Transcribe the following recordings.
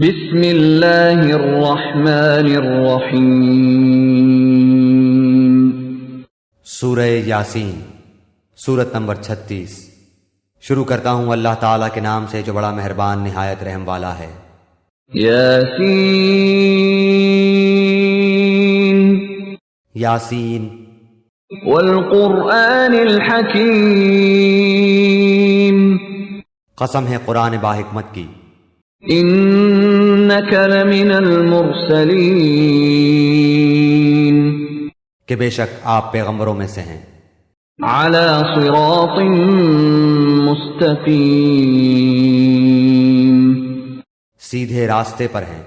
بسم اللہ الرحمن الرحیم۔ سورہ یاسین، سورت نمبر 36۔ شروع کرتا ہوں اللہ تعالیٰ کے نام سے جو بڑا مہربان نہایت رحم والا ہے۔ یاسین یاسین والقرآن الحکیم، قسم ہے قرآن باحکمت کی، انک لمن المرسلین، کہ بے شک آپ پیغمبروں میں سے ہیں، علی صراط مستقیم، سیدھے راستے پر ہیں،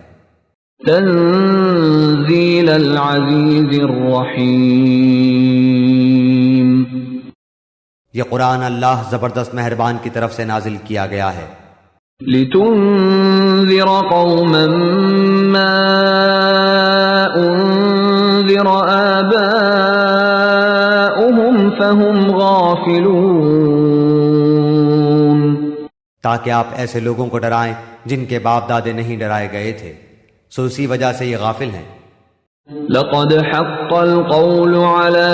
تنزیل العزیز الرحیم، یہ قرآن اللہ زبردست مہربان کی طرف سے نازل کیا گیا ہے، لتنذر قوما ما انذر آباؤهم فهم غافلون، تاکہ آپ ایسے لوگوں کو ڈرائیں جن کے باپ دادے نہیں ڈرائے گئے تھے، سو اسی وجہ سے یہ غافل ہیں۔ لقد حق القول على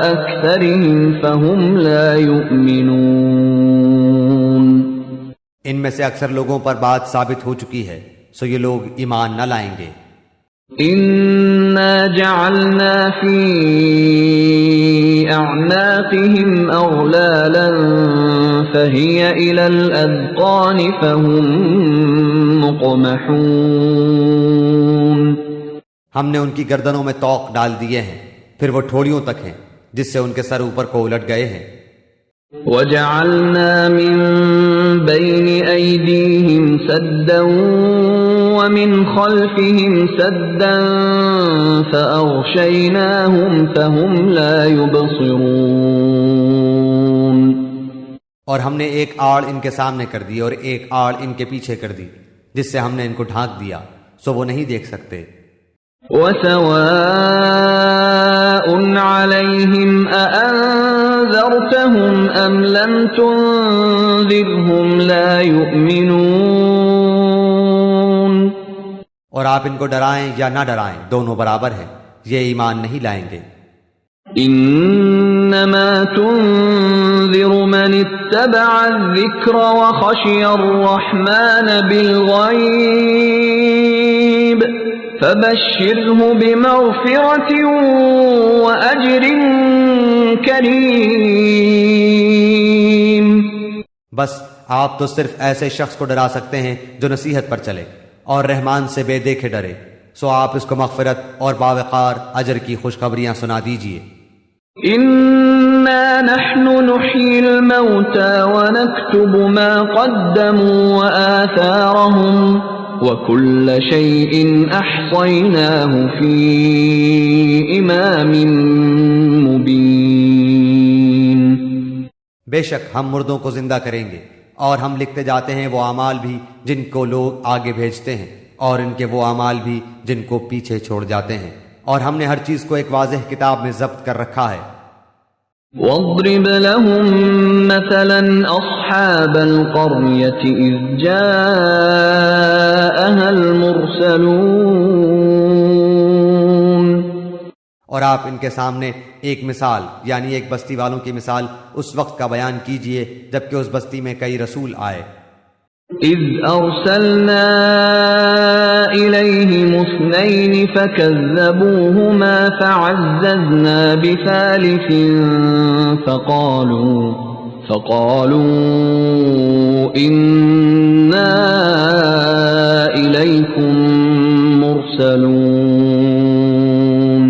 أكثرهم فهم لا يؤمنون، ان میں سے اکثر لوگوں پر بات ثابت ہو چکی ہے، سو یہ لوگ ایمان نہ لائیں گے۔ إنا جعلنا في أعناقهم أغلالا فهي إلى الأذقان فهم مقمحون، ہم نے ان کی گردنوں میں طوق ڈال دیے ہیں، پھر وہ ٹھوڑیوں تک ہیں جس سے ان کے سر اوپر کو الٹ گئے ہیں۔ وَجَعَلْنَا مِن بَيْنِ أَيْدِيهِمْ سَدًّا وَمِنْ خَلْفِهِمْ سَدًّا فَأَغْشَيْنَاهُمْ فَهُمْ لَا يُبْصِرُونَ، اور ہم نے ایک آڑ ان کے سامنے کر دی اور ایک آڑ ان کے پیچھے کر دی، جس سے ہم نے ان کو ڈھانک دیا، سو وہ نہیں دیکھ سکتے۔ وَسَوَاءٌ عَلَيْهِمْ أَأَنذَرْتَهُمْ أَمْ لَمْ تُنذِرْهُمْ لَا يُؤْمِنُونَ، اور آپ ان کو ڈرائیں یا نہ ڈرائیں دونوں برابر ہیں، یہ ایمان نہیں لائیں گے۔ انما تنذر من اتبع الذکر وخشی الرحمن بالغیب فبشرہ بمغفرۃ واجر کریم، بس آپ تو صرف ایسے شخص کو ڈرا سکتے ہیں جو نصیحت پر چلے اور رحمان سے بے دیکھے ڈرے، سو آپ اس کو مغفرت اور باوقار اجر کی خوشخبریاں سنا دیجئے۔ انا نحن نحيي الموتى ونكتب ما قدموا وآثارهم وكل شيء احصيناه في امام مبين، بے شک ہم مردوں کو زندہ کریں گے اور ہم لکھتے جاتے ہیں وہ اعمال بھی جن کو لوگ آگے بھیجتے ہیں اور ان کے وہ اعمال بھی جن کو پیچھے چھوڑ جاتے ہیں، اور ہم نے ہر چیز کو ایک واضح کتاب میں ضبط کر رکھا ہے۔ واضرب لهم مثلا اصحاب القرية اذ جاءها المرسلون، اور آپ ان کے سامنے ایک مثال یعنی ایک بستی والوں کی مثال اس وقت کا بیان کیجئے جبکہ اس بستی میں کئی رسول آئے۔ اذ ارسلنا الیہم اثنین فکذبوہما فعززنا بثالث فقالوا انا الیکم مرسلون،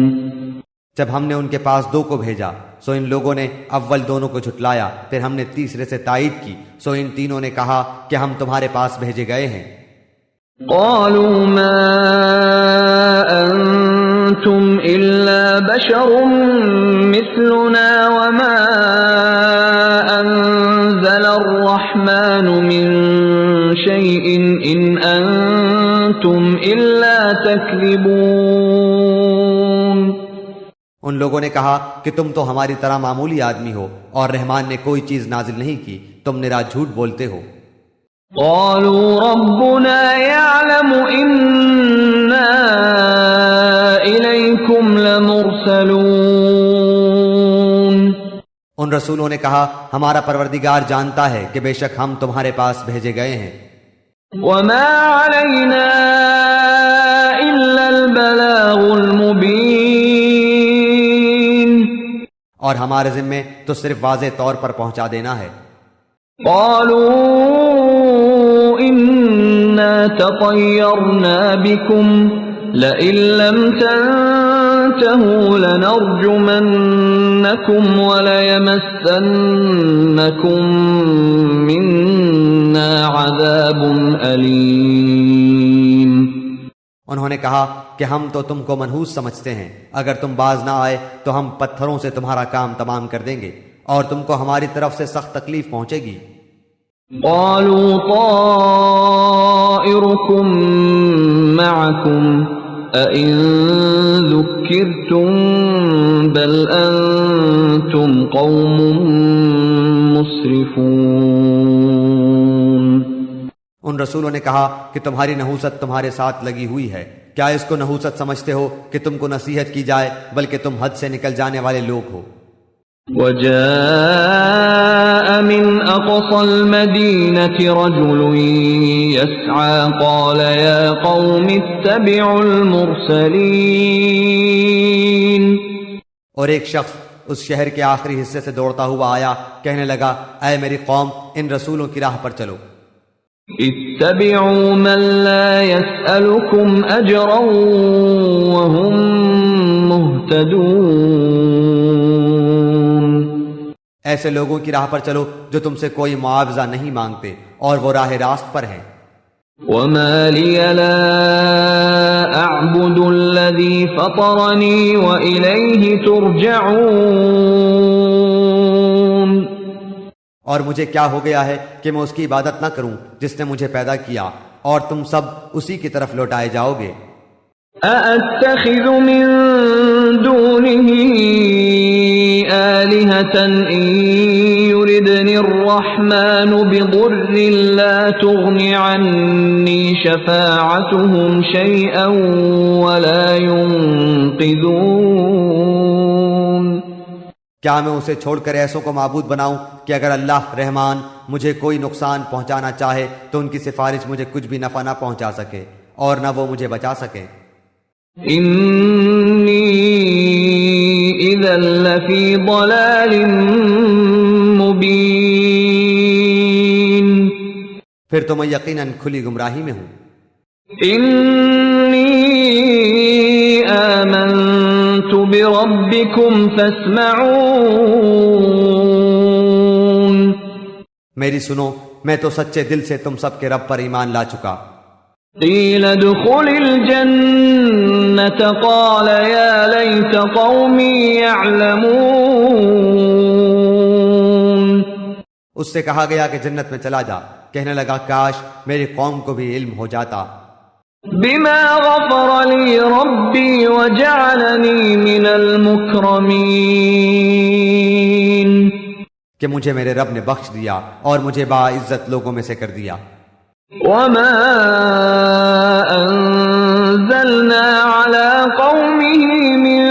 جب ہم نے ان کے پاس دو کو بھیجا سو ان لوگوں نے اول دونوں کو جھٹلایا، پھر ہم نے تیسرے سے تائید کی، سو ان تینوں نے کہا کہ ہم تمہارے پاس بھیجے گئے ہیں۔ قالوا ما انتم الا بشر مثلنا وما انزل الرحمن من شيء ان انتم الا تكذبون، ان لوگوں نے کہا کہ تم تو ہماری طرح معمولی آدمی ہو اور رحمان نے کوئی چیز نازل نہیں کی، تم نرا جھوٹ بولتے ہو۔ قالوا ربنا يعلم إنا إليكم لمرسلون. ان رسولوں نے کہا ہمارا پروردگار جانتا ہے کہ بے شک ہم تمہارے پاس بھیجے گئے ہیں. وما علينا إلا البلاغ المبين. اور ہمارے ذمے تو صرف واضح طور پر پہنچا دینا ہے. قالوا إنا تطيرنا بكم لئن لم تنتهوا لنرجمنكم وليمسنكم منا عذاب أليم. انہوں نے کہا کہ ہم تو تم کو منحوس سمجھتے ہیں، اگر تم باز نہ آئے تو ہم پتھروں سے تمہارا کام تمام کر دیں گے اور تم کو ہماری طرف سے سخت تکلیف پہنچے گی. قالوا طائركم معكم أئن ذكرتم بل أنتم قوم مسرفون. ان رسولوں نے کہا کہ تمہاری نحوست تمہارے ساتھ لگی ہوئی ہے، کیا اس کو نحوست سمجھتے ہو کہ تم کو نصیحت کی جائے، بلکہ تم حد سے نکل جانے والے لوگ ہو. وجاء من أقصى المدينة رجل يسعى قال يا قوم اتبعوا المرسلين. اور ایک شخص اس شہر کے آخری حصے سے دوڑتا ہوا آیا، کہنے لگا اے میری قوم ان رسولوں کی راہ پر چلو. اتبعوا من لا يسألكم أجرا وهم مهتدون. ایسے لوگوں کی راہ پر چلو جو تم سے کوئی معاوضہ نہیں مانگتے اور وہ راہ راست پر ہیں. وما لي لا أعبد الذي فطرني وإليه ترجعون. اور مجھے کیا ہو گیا ہے کہ میں اس کی عبادت نہ کروں جس نے مجھے پیدا کیا اور تم سب اسی کی طرف لوٹائے جاؤ گے. أأتخذ من دونه آلهة إن يردني الرحمن بضر لا تغن عني شفاعتهم شيئا ولا ينقذون. کیا میں اسے چھوڑ کر ایسوں کو معبود بناؤں کہ اگر اللہ رحمان مجھے کوئی نقصان پہنچانا چاہے تو ان کی سفارش مجھے کچھ بھی نفع نہ پہنچا سکے اور نہ وہ مجھے بچا سکے. انی اذا لفی ضلال مبین. پھر تو میں یقیناً کھلی گمراہی میں ہوں. انی آمنت بربکم فاسمعون. میری سنو، میں تو سچے دل سے تم سب کے رب پر ایمان لا چکا. قیل ادخل الجنة قال یا لیت قومی یعلمون. اس سے کہا گیا کہ جنت میں چلا جا، کہنے لگا کاش میری قوم کو بھی علم ہو جاتا. بما غفر لی ربی وجعلنی من المکرمین. کہ مجھے میرے رب نے بخش دیا اور مجھے باعزت لوگوں میں سے کر دیا. وما انزلنا على قومه من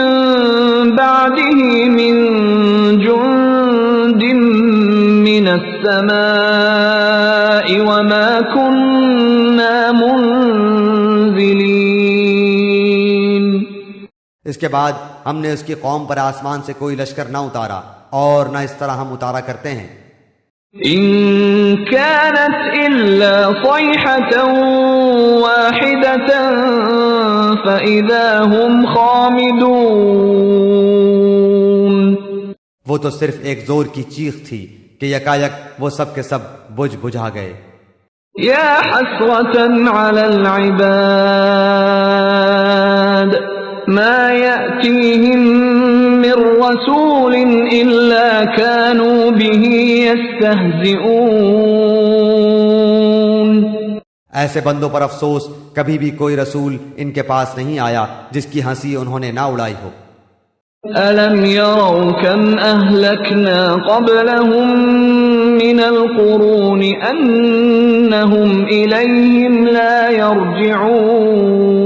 بعده من جند من السماء وما كنا منزلين. اس کے بعد ہم نے اس کی قوم پر آسمان سے کوئی لشکر نہ اتارا اور نہ اس طرح ہم اتارا کرتے ہیں. إن كانت إلا صيحة واحدة فإذا هم خامدون. وہ تو صرف ایک زور کی چیخ تھی کہ یکایک وہ سب کے سب بجھ بجھا گئے. يا حسرة على العباد ما يأتيهم من رسول إلا كانوا به يستهزئون. ایسے بندوں پر افسوس، کبھی بھی کوئی رسول ان کے پاس نہیں آیا جس کی ہنسی انہوں نے نہ اڑائی ہو. أَلَمْ يَرَوْا كَمْ أَهْلَكْنَا قَبْلَهُمْ من القرون أنهم إليهم لا يرجعون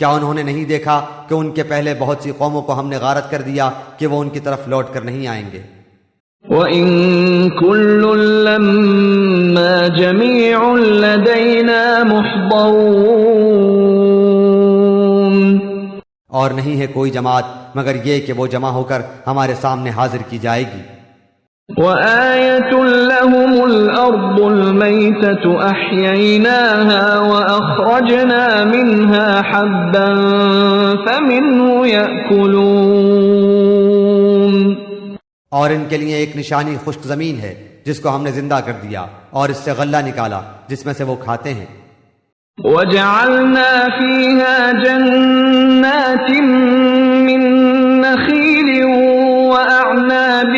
کیا انہوں نے نہیں دیکھا کہ ان کے پہلے بہت سی قوموں کو ہم نے غارت کر دیا کہ وہ ان کی طرف لوٹ کر نہیں آئیں گے؟ وَإِن كُلٌّ لَّمَّا جَمِيعٌ لَّدَيْنَا مُحْضَرُونَ اور نہیں ہے کوئی جماعت مگر یہ کہ وہ جمع ہو کر ہمارے سامنے حاضر کی جائے گی۔ وَآيَةٌ لَّهُمُ الْأَرْضُ الْمَيْتَةُ أَحْيَيْنَاهَا وَأَخْرَجْنَا مِنْهَا حَبًّا فَمِنْهُ يَأْكُلُونَ اور ان کے لیے ایک نشانی خشک زمین ہے جس کو ہم نے زندہ کر دیا اور اس سے غلہ نکالا جس میں سے وہ کھاتے ہیں۔ وَجَعَلْنَا فِيهَا جَنَّاتٍ مِّن نَّخِيلٍ وَأَعْنَابٍ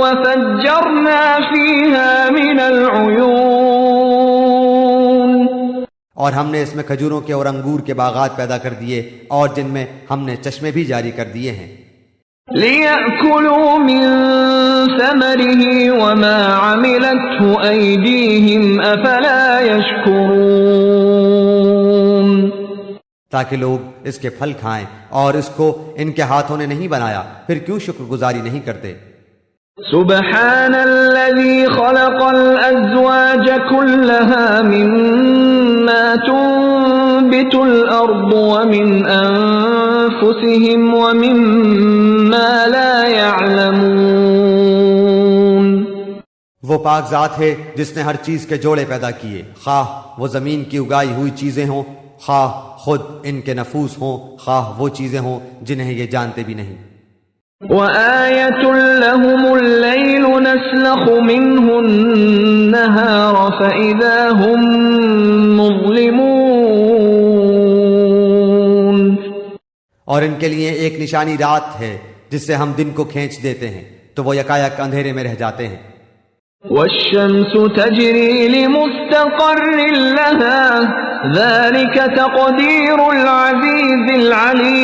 وَفَجَّرْنَا فِيهَا مِنَ الْعُيُونِ اور ہم نے اس میں کھجوروں کے اور انگور کے باغات پیدا کر دیے اور جن میں ہم نے چشمے بھی جاری کر دیے ہیں۔ لِيَأْكُلُوا مِن ثَمَرِهِ وَمَا عَمِلَتْهُ أَيْدِيهِمْ أَفَلَا يَشْكُرُونَ تاکہ لوگ اس کے پھل کھائیں اور اس کو ان کے ہاتھوں نے نہیں بنایا، پھر کیوں شکر گزاری نہیں کرتے؟ سبحان الذي خلق الأزواج كلها مما تنبت الأرض ومن أنفسهم ومما لا يعلمون وہ پاک ذات ہے جس نے ہر چیز کے جوڑے پیدا کیے، خواہ وہ زمین کی اگائی ہوئی چیزیں ہوں، خواہ خود ان کے نفوس ہوں، خواہ وہ چیزیں ہوں جنہیں یہ جانتے بھی نہیں۔ وَآيَةٌ لَّهُمُ اللَّيْلُ نَسْلَخُ مِنْهُ النَّهَارَ فَإِذَا هُمْ مُظْلِمُونَ اور ان کے لیے ایک نشانی رات ہے جس سے ہم دن کو کھینچ دیتے ہیں تو وہ یکایک اندھیرے میں رہ جاتے ہیں۔ وَالشَّمْسُ تَجْرِي لِمُسْتَقَرٍّ لَّهَا ذَلِكَ تَقْدِيرُ الْعَزِيزِ الْعَلِيمِ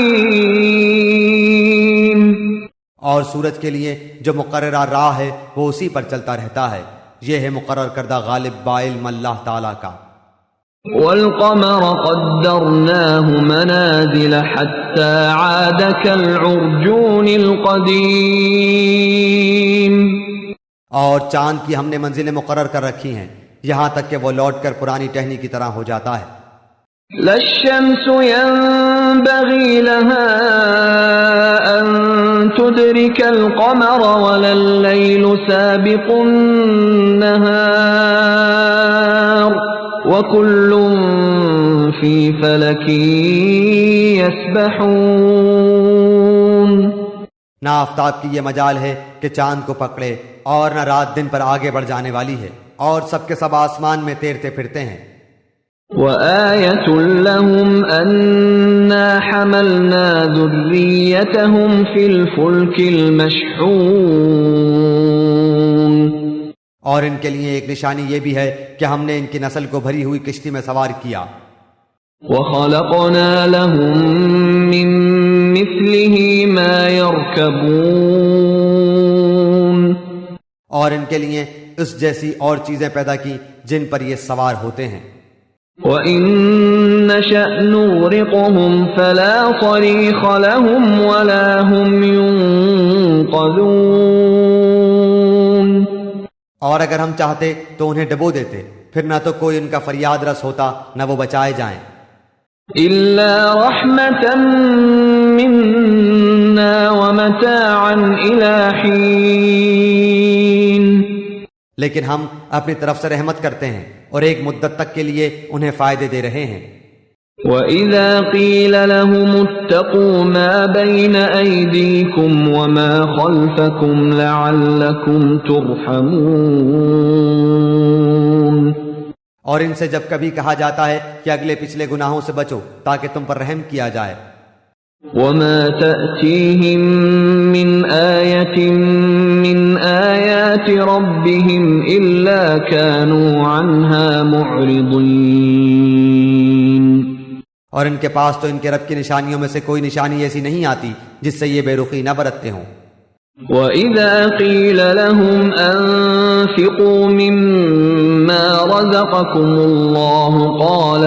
اور سورج کے لیے جو مقررہ راہ ہے وہ اسی پر چلتا رہتا ہے، یہ ہے مقرر کردہ غالب بعلم اللہ تعالیٰ کا۔ وَالْقَمَرَ قَدَّرْنَاهُ مَنَازِلَ حَتَّى عَادَ كَالْعُرْجُونِ الْقَدِيمِ اور چاند کی ہم نے منزلیں مقرر کر رکھی ہیں یہاں تک کہ وہ لوٹ کر پرانی ٹہنی کی طرح ہو جاتا ہے۔ لا الشمس ينبغي لها أن تدرك القمر ولا الليل سابق النهار وكل في فلك يسبحون نہ آفتاب کی یہ مجال ہے کہ چاند کو پکڑے اور نہ رات دن پر آگے بڑھ جانے والی ہے، اور سب کے سب آسمان میں تیرتے پھرتے ہیں۔ وَآيَةٌ لَّهُمْ أَنَّا حَمَلْنَا ذُرِّيَّتَهُمْ فِي الْفُلْكِ الْمَشْحُونِ اور ان کے لیے ایک نشانی یہ بھی ہے کہ ہم نے ان کی نسل کو بھری ہوئی کشتی میں سوار کیا۔ وَخَلَقْنَا لَهُم مِّن مِّثْلِهِ مَا يَرْكَبُونَ اور ان کے لیے اس جیسی اور چیزیں پیدا کی جن پر یہ سوار ہوتے ہیں۔ وَإِن نَّشَأْ نُغْرِقْهُمْ فَلَا صَرِيخَ لَهُمْ وَلَا هُمْ يُنقَذُونَ اور اگر ہم چاہتے تو انہیں ڈبو دیتے، پھر نہ تو کوئی ان کا فریاد رس ہوتا نہ وہ بچائے جائیں۔ إِلَّا رَحْمَةً مِّنَّا وَمَتَاعًا إِلَىٰ حِينٍ لیکن ہم اپنی طرف سے رحمت کرتے ہیں اور ایک مدت تک کے لیے انہیں فائدے دے رہے ہیں۔ وَإِذَا قِيلَ لَهُمُ اتَّقُوا مَا بَيْنَ أَيْدِيكُمْ وَمَا خَلْفَكُمْ لَعَلَّكُمْ تُرْحَمُونَ اور ان سے جب کبھی کہا جاتا ہے کہ اگلے پچھلے گناہوں سے بچو تاکہ تم پر رحم کیا جائے۔ وَمَا تَأْتِيهِم مِّنْ آيَةٍ مِّنْ آيَاتِ رَبِّهِمْ إِلَّا كَانُوا عَنْهَا مُعْرِضِينَ اور ان کے پاس تو ان کے رب کی نشانیوں میں سے کوئی نشانی ایسی نہیں آتی جس سے یہ بے رخی نہ برتتے ہوں۔ وَإِذَا قِيلَ لَهُمْ أَنفِقُوا مِمَّا رَزَقَكُمُ اللَّهُ قَالَ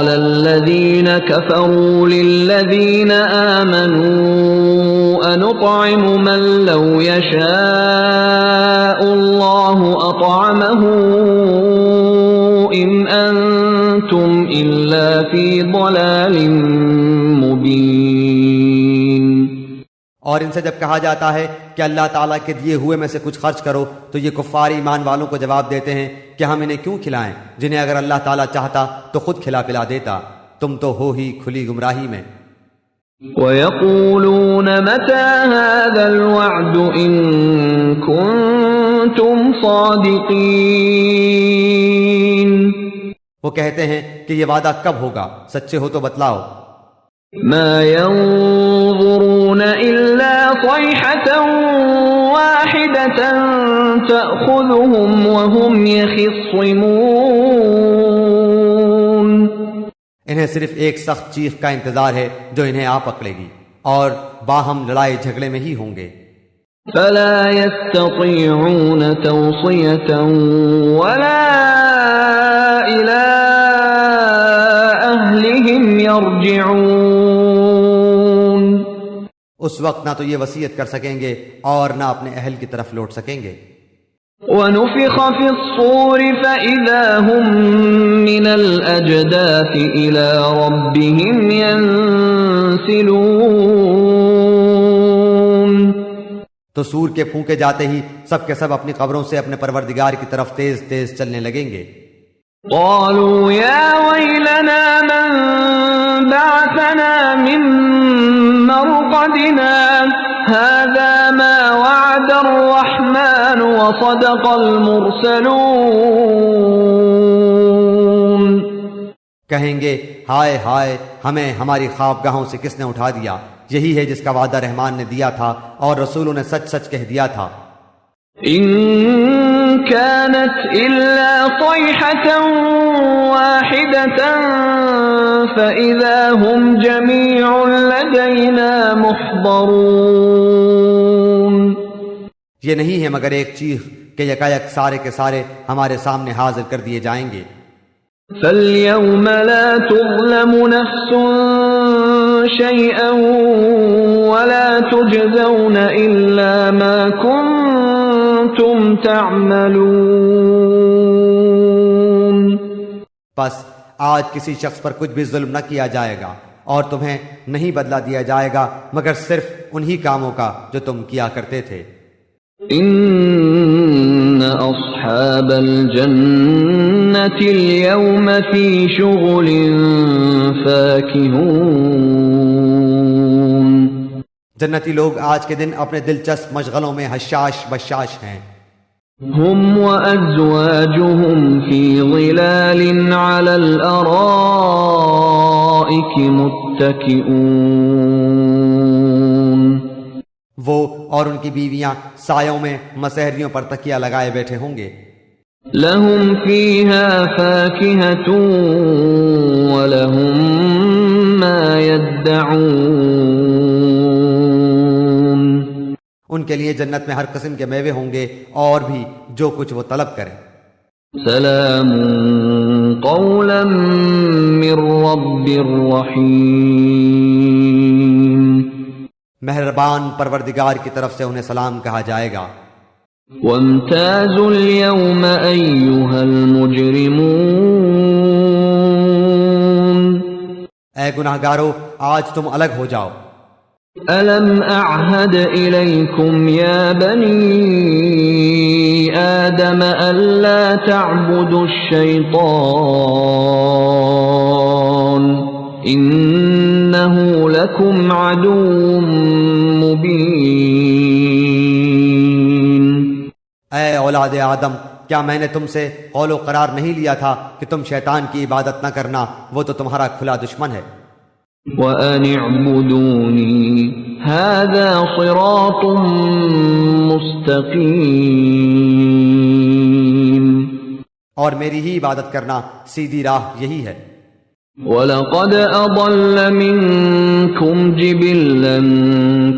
الَّذِينَ كَفَرُوا لِلَّذِينَ آمَنُوا أَنُطْعِمُ مَن لَّوْ يَشَاءُ اللَّهُ أَطْعَمَهُ إِنْ أَنتُمْ إِلَّا فِي ضَلَالٍ مُبِينٍ۔ اور ان سے جب کہا جاتا ہے کہ اللہ تعالیٰ کے دیے ہوئے میں سے کچھ خرچ کرو تو یہ کفار ایمان والوں کو جواب دیتے ہیں کہ ہم انہیں کیوں کھلائیں جنہیں اگر اللہ تعالیٰ چاہتا تو خود کھلا پلا دیتا، تم تو ہو ہی کھلی گمراہی میں۔ وَيَقُولُونَ مَتَى هَذَا الْوَعْدُ إِن كُنتُمْ صَادِقِينَ۔ وہ کہتے ہیں کہ یہ وعدہ کب ہوگا، سچے ہو تو بتلاؤ۔ ما ينظرون إلا صيحة واحدة تأخذهم وهم يخصمون۔ انہیں صرف ایک سخت چیخ کا انتظار ہے جو انہیں آ پکڑے گی، اور باہم لڑائی جھگڑے میں ہی ہوں گے۔ فلا يستطيعون توصية ولا إلى أهلهم يرجعون۔ اس وقت نہ تو یہ وصیت کر سکیں گے اور نہ اپنے اہل کی طرف لوٹ سکیں گے۔ وَنُفِخَ فِي الصُّورِ فَإِذَا هُم مِّنَ الْأَجْدَاثِ إِلَى رَبِّهِمْ يَنسِلُونَ۔ تو سور کے پھونکے جاتے ہی سب کے سب اپنی قبروں سے اپنے پروردگار کی طرف تیز تیز چلنے لگیں گے۔ قالوا يا ويلنا من بعثنا من مرقدنا هذا ما وعد الرحمن وصدق المرسلون۔ کہیں گے ہائے ہائے، ہمیں ہماری خوابگاہوں سے کس نے اٹھا دیا، یہی ہے جس کا وعدہ رحمان نے دیا تھا اور رسولوں نے سچ سچ کہہ دیا تھا۔ إن كانت إلا صيحة واحدة فإذا هم جميع لدينا محضرون۔ یہ نہیں ہے مگر ایک چیخ کہ یکایک سارے کے سارے ہمارے سامنے حاضر کر دیے جائیں گے۔ فَالْيَوْمَ لَا تُظْلَمُ نَفْسٌ شَيْئًا وَلَا تُجْزَوْنَ إِلَّا مَا كُنتُمْ تَعْمَلُونَ۔ بس آج کسی شخص پر کچھ بھی ظلم نہ کیا جائے گا اور تمہیں نہیں بدلہ دیا جائے گا مگر صرف انہی کاموں کا جو تم کیا کرتے تھے۔ ان اصحاب الجنة اليوم في شغل فاكهون۔ جنتی لوگ آج کے دن اپنے دلچسپ مشغلوں میں حشاش بشاش ہیں۔ هم وازواجهم في ظلال على الارائك متكئون۔ وہ اور ان کی بیویاں سایوں میں مسہریوں پر تکیہ لگائے بیٹھے ہوں گے۔ لهم فيها فاكهة ولهم ما يدعون۔ ان کے لیے جنت میں ہر قسم کے میوے ہوں گے اور بھی جو کچھ وہ طلب کریں۔ سلام قولا من رب رحیم۔ مہربان پروردگار کی طرف سے انہیں سلام کہا جائے گا۔ وامتازوا اليوم أيها المجرمون۔ اے گناہگارو، آج تم الگ ہو جاؤ۔ ألم أعهد إليكم يا بني آدم ألا تعبدوا الشيطان إنه لكم عدو مبين۔ اے اولاد آدم، کیا میں نے تم سے قول و قرار نہیں لیا تھا کہ تم شیطان کی عبادت نہ کرنا، وہ تو تمہارا کھلا دشمن ہے۔ وَأَنِ اعْبُدُونِي هَذَا صِرَاطٌ مُسْتَقِيمٌ۔ اور میری ہی عبادت کرنا سیدھی راہ یہی ہے۔ وَلَقَدْ أَضَلَّ مِنكُمْ جِبِلًّا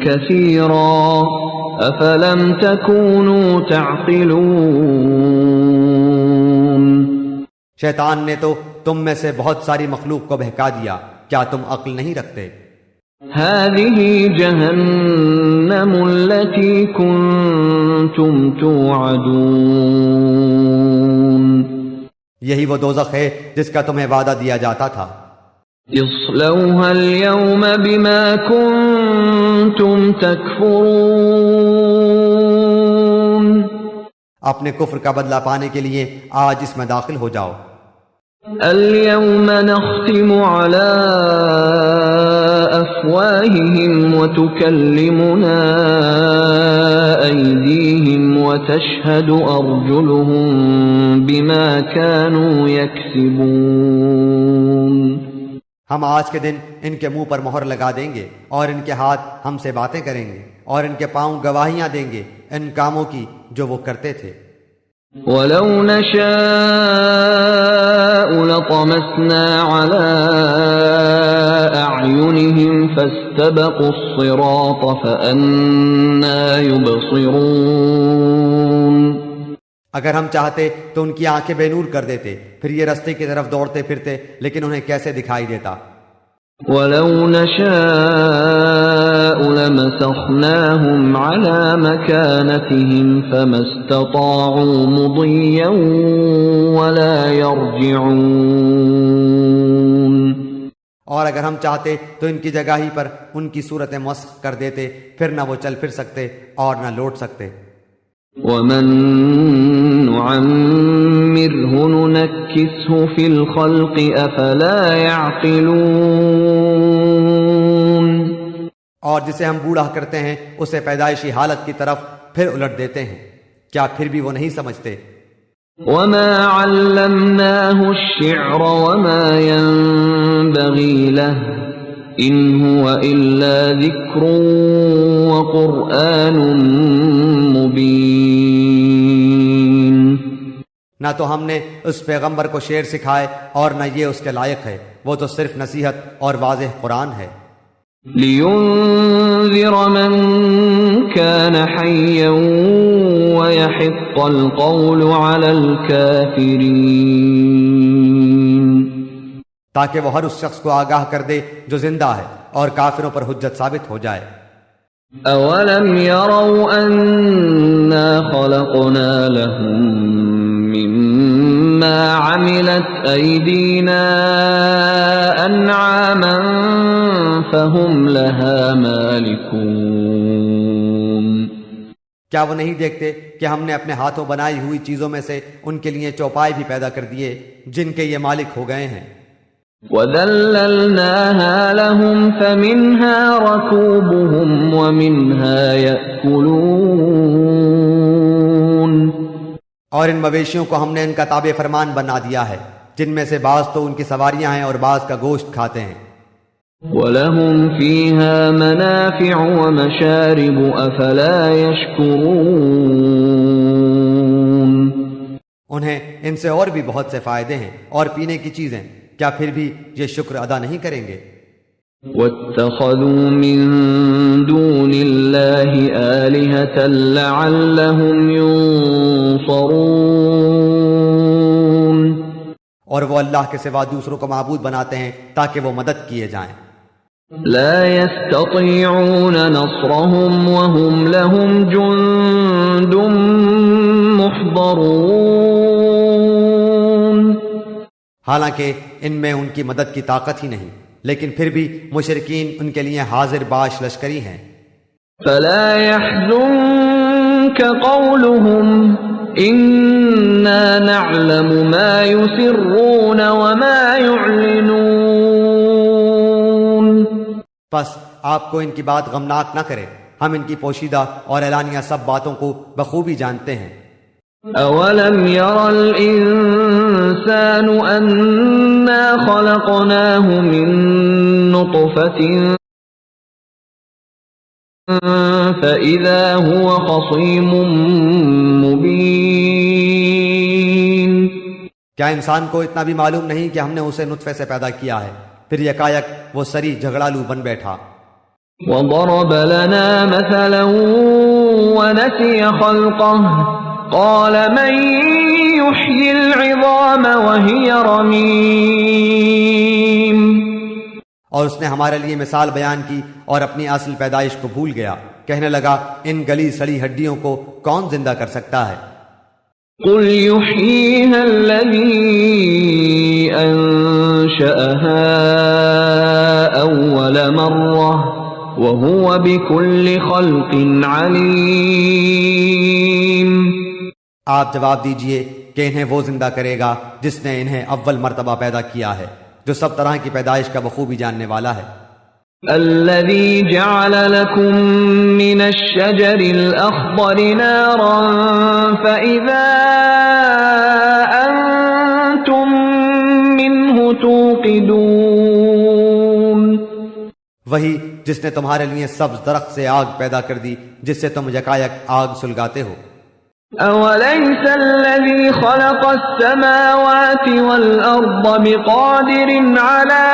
كَثِيرًا أَفَلَمْ تَكُونُوا تَعْقِلُونَ شیطان نے تو تم میں سے بہت ساری مخلوق کو بہکا دیا، کیا تم عقل نہیں رکھتے؟ هَذِهِ جَهَنَّمُ الَّتِي كُنتُمْ تُوعَدُونَ یہی وہ دوزخ ہے جس کا تمہیں وعدہ دیا جاتا تھا۔ اصلوها اليوم بما كنتم تكفرون اپنے کفر کا بدلہ پانے کے لیے آج اس میں داخل ہو جاؤ۔ اليوم نختم على أفواههم وتكلمنا أيديهم وتشهد أرجلهم بما كانوا يكسبون ہم آج کے دن ان کے منہ پر مہر لگا دیں گے اور ان کے ہاتھ ہم سے باتیں کریں گے اور ان کے پاؤں گواہیاں دیں گے ان کاموں کی جو وہ کرتے تھے۔ وَلَوْ نَشَاءُ لَطَمَسْنَا عَلَىٰ أَعْيُنِهِمْ فَاسْتَبَقُوا الصِّرَاطَ فَأَنَّىٰ يُبْصِرُونَ اگر ہم چاہتے تو ان کی آنکھیں بے نور کر دیتے، پھر یہ رستے کی طرف دوڑتے پھرتے، لیکن انہیں کیسے دکھائی دیتا؟ وَلَوْ نَشَاءُ لَمَسَخْنَاهُمْ عَلَىٰ مَكَانَتِهِمْ فَمَا اسْتَطَاعُوا مُضِيًّا وَلَا يَرْجِعُونَ اور اگر ہم چاہتے تو ان کی جگہ ہی پر ان کی صورتیں مسخ کر دیتے، پھر نہ وہ چل پھر سکتے اور نہ لوٹ سکتے۔ وَمَن نُعَمِّرْهُ نُنَكِّسْهُ فِي الْخَلْقِ أَفَلَا يَعْقِلُونَ اور جسے ہم بوڑھا کرتے ہیں اسے پیدائشی حالت کی طرف پھر الٹ دیتے ہیں، کیا پھر بھی وہ نہیں سمجھتے؟ وَمَا عَلَّمْنَاهُ الشِّعْرَ وَمَا يَنبَغِي لَهُ إِنْ هُوَ إِلَّا ذِكْرٌ وَقُرْآنٌ مُبِينٌ نہ تو ہم نے اس پیغمبر کو شعر سکھائے اور نہ یہ اس کے لائق ہے، وہ تو صرف نصیحت اور واضح قرآن ہے۔ لِيُنذِرَ مَن كَانَ حَيًّا وَيَحِقَّ الْقَوْلُ عَلَى الْكَافِرِينَ تاکہ وہ ہر اس شخص کو آگاہ کر دے جو زندہ ہے اور کافروں پر حجت ثابت ہو جائے۔ أَوَلَمْ يَرَوْا أَنَّا خَلَقْنَا لَهُم مِّمَّا عَمِلَتْ أَيْدِينَا أَنْعَامًا فَهُمْ لَهَا مَالِكُونَ کیا وہ نہیں دیکھتے کہ ہم نے اپنے ہاتھوں بنائی ہوئی چیزوں میں سے ان کے لیے چوپائے بھی پیدا کر دیے جن کے یہ مالک ہو گئے ہیں۔ وَذَلَّلْنَاهَا لَهُمْ فَمِنْهَا رَكُوبُهُمْ وَمِنْهَا يَأْكُلُونَ اور ان مویشیوں کو ہم نے ان کا تابع فرمان بنا دیا ہے، جن میں سے بعض تو ان کی سواریاں ہیں اور بعض کا گوشت کھاتے ہیں۔ وَلَهُمْ فِيهَا مَنَافِعُ وَمَشَارِبُ أَفَلَا يَشْكُرُونَ انہیں ان سے اور بھی بہت سے فائدے ہیں اور پینے کی چیزیں، کیا پھر بھی یہ شکر ادا نہیں کریں گے؟ وَاتَّخَذُوا مِن دُونِ اللَّهِ آلِهَةً لَعَلَّهُمْ يُنصَرُونَ اور وہ اللہ کے سوا دوسروں کو معبود بناتے ہیں تاکہ وہ مدد کیے جائیں۔ لا يستطيعون نصرهم وهم لهم جند محضرون حالانکہ ان میں ان کی مدد کی طاقت ہی نہیں، لیکن پھر بھی مشرکین ان کے لیے حاضر باش لشکری ہیں۔ فلا يحزنك قولهم إنا نعلم ما يسرون وما يعلنون پس آپ کو ان کی بات غمناک نہ کرے، ہم ان کی پوشیدہ اور اعلانیہ سب باتوں کو بخوبی جانتے ہیں۔ أَوَلَمْ يَرَ الْإِنسَانُ أَنَّا خَلَقْنَاهُ مِن نُّطْفَةٍ فَإِذَا هُوَ خَصِيمٌ مُّبِينٌ کیا انسان کو اتنا بھی معلوم نہیں کہ ہم نے اسے نطفے سے پیدا کیا ہے، پھر یکایک وہ سری جھگڑالو بن بیٹھا۔ وضرب لنا مثلا ونسي خلقه قال من يحيي العظام وهي رميم۔ اور اس نے ہمارے لیے مثال بیان کی اور اپنی اصل پیدائش کو بھول گیا، کہنے لگا ان گلی سڑی ہڈیوں کو کون زندہ کر سکتا ہے؟ قل يحييها الذي أنشأها أول مرة وهو بكل خلق عليم۔ آپ جواب دیجئے کہ انہیں وہ زندہ کرے گا جس نے انہیں اول مرتبہ پیدا کیا ہے، جو سب طرح کی پیدائش کا بخوبی جاننے والا ہے۔ الذي جعل لكم من الشجر الأخضر نارا فإذا أنتم منه توقدون۔ وہی جس نے تمہارے لیے سبز درخت سے آگ پیدا کر دی جس سے تم یکایک آگ سلگاتے ہو۔ أوليس الذي خلق السماوات والأرض بقادر على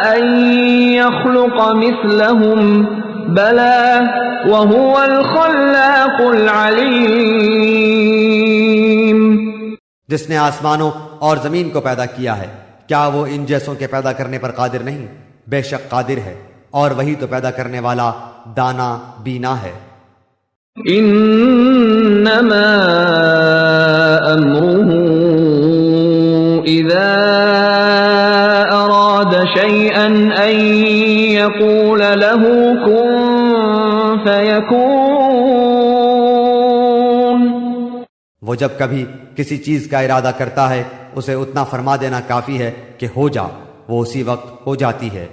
أن يخلق مثلهم بلى وهو الخلاق العليم۔ جس نے آسمانوں اور زمین کو پیدا کیا ہے، کیا وہ ان جیسوں کے پیدا کرنے پر قادر نہیں؟ بے شک قادر ہے، اور وہی تو پیدا کرنے والا دانا بینا ہے۔ انما امره اذا اراد شيئا ان يقول له كن فيكون۔ وہ جب کبھی کسی چیز کا ارادہ کرتا ہے اسے اتنا فرما دینا کافی ہے کہ ہو جا، وہ اسی وقت ہو جاتی ہے۔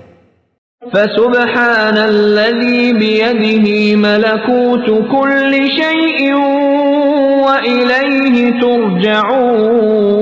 فسبحان الذي بيده ملكوت كل شيء وإليه ترجعون۔